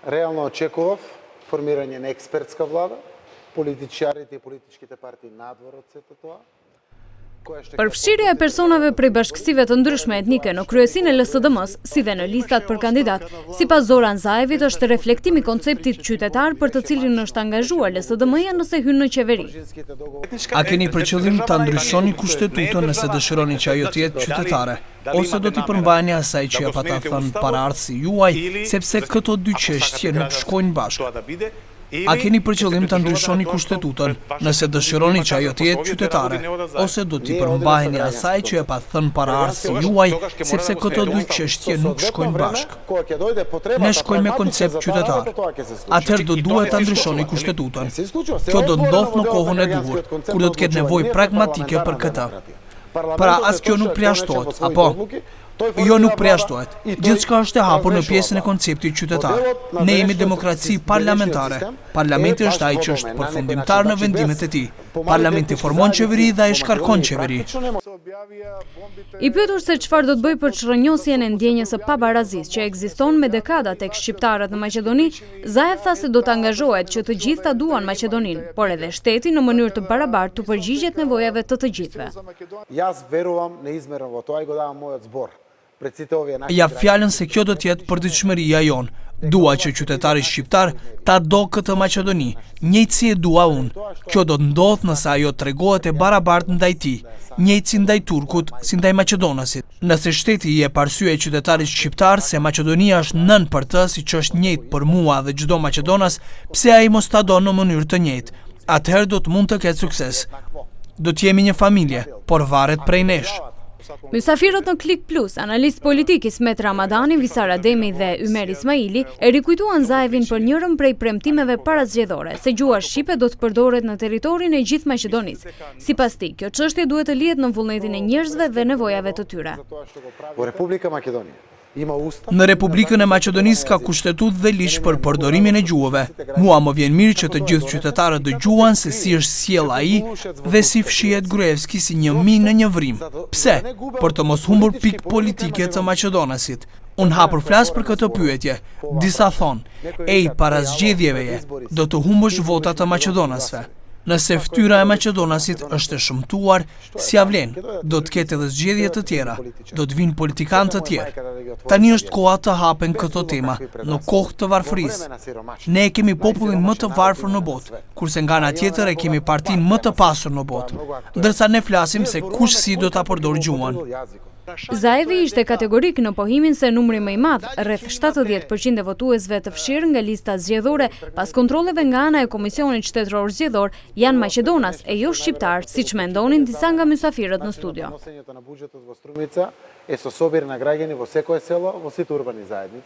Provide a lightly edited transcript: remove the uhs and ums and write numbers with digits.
Realno očekував формирање на експертска влада, политичарите и политичките партии надвор од сето тоа. Përfshirja e personave prej bashkësive të ndryshme etnike në kryesinë e LSDM-s, si dhe në listat për kandidat, sipas Zoran Zaevit është reflektimi i konceptit qytetar për të cilin është angazhuar LSDM-ja nëse hyn në qeveri. A keni për qëllim ta ndryshoni kushtetutën nëse dëshironi që ajo të jetë qytetare, ose do t'i përmbajeni asaj që apo ta thënë paraardhësi juaj, sepse këto dy çështje nuk shkojnë bashkë? A keni për qëllim ta ndryshoni kushtetutën nëse dëshironi që ajo të jetë qytetare, ose do t'i përmbaheni asaj që e pa thënë paraardhësi juaj, sepse këto dy çështje nuk shkojnë bashkë? Ne shkojmë me koncept qytetar. Atëherë do duhet ta ndryshoni kushtetutën. Kjo do ndodh në kohën e duhur, kur do të ketë nevojë pragmatike për këtë. Pra as kjo nuk përjashtohet, apo? Jo, nuk përjashtohet. Gjithçka është e hapur në pjesën e konceptit qytetar. Ne jemi demokraci parlamentare. Parlamenti është ai që është përfundimtar në vendimet e tij. Parlamenti formon qeveri dhe ai shkarkon qeveri. I pyetur se çfarë do të bëjë për çrrënjosjen e ndjenjes së pabarazisë që ekziston me dekada tek shqiptarët në Maqedoni, Zaev tha se do të angazhohet që të gjithë ta duan Maqedoninë, por edhe shteti në mënyrë të barabartë të përgjigjet nevojave të të gjithëve. Jaz verujem në izmerën во тоа и го давам мојот збор. Ja fjalën se kjo do t'jetë përditshmëria jonë. Dua që qytetari shqiptar ta do këtë Maqedoni, njëjtë si e dua unë. Kjo do të ndodhë nëse ajo tregohet e barabartë ndaj tij, njëjtë si ndaj turkut, si ndaj maqedonasit. Nëse shteti i jep arsye qytetarit shqiptar se Maqedonia është nën për të, siç është njëjtë për mua dhe çdo maqedonas, pse ai mos ta do në mënyrë të njëjtë? Atëherë do të mund të ketë sukses. Do të jemi një familje, por varet prej nesh. Mysafirët në Klik Plus, analist politik Ismet Ramadani, Visar Ademi dhe Ymer Ismaili e rikujtuan Zaevin për njërën prej premtimeve parazgjedhore, se gjuha shqipe do të përdoret në territorin e gjithë Maqedonisë. Sipas tij, kjo çështje duhet të lihet në vullnetin e njerëzve dhe nevojave të tyre. Në Republikën e Maqedonisë ka kushtetutë dhe ligj për përdorimin e gjuhëve. Mua më vjen mirë që të gjithë qytetarët dëgjuan se si është sjell ai dhe si fshihet Gruevski si një min në një vrim. Pse? Për të mos humbur pikë politike të maqedonasit. Unë hapur flas për këtë pyetje. Disa thonë, para zgjedhjeve do të humbësh votat të maqedonasve. Nëse fytyra e maqedonasit është e shëmtuar, si avlen, do të ketë edhe zgjedhje të tjera, do të vinë politikanë të tjerë. Tani është koha të hapen këto tema në kohë të varfërisë. Ne kemi popullin më të varfër në botë, kurse nga ana tjetër e kemi partinë më të pasur në botë, ndërsa ne flasim se kush si do ta përdor gjuhën. Zaevi ishte kategorik në pohimin se numri më i madh, rreth 70% e votuesve të fshirë nga lista zgjedhore pas kontrolleve nga ana e Komisionit Shtetëror Zgjedhor janë maqedonas e jo shqiptar, siç mendonin disa nga mysafirët në studio. Е со собир на граѓани во секое село, во сите урбани заедници.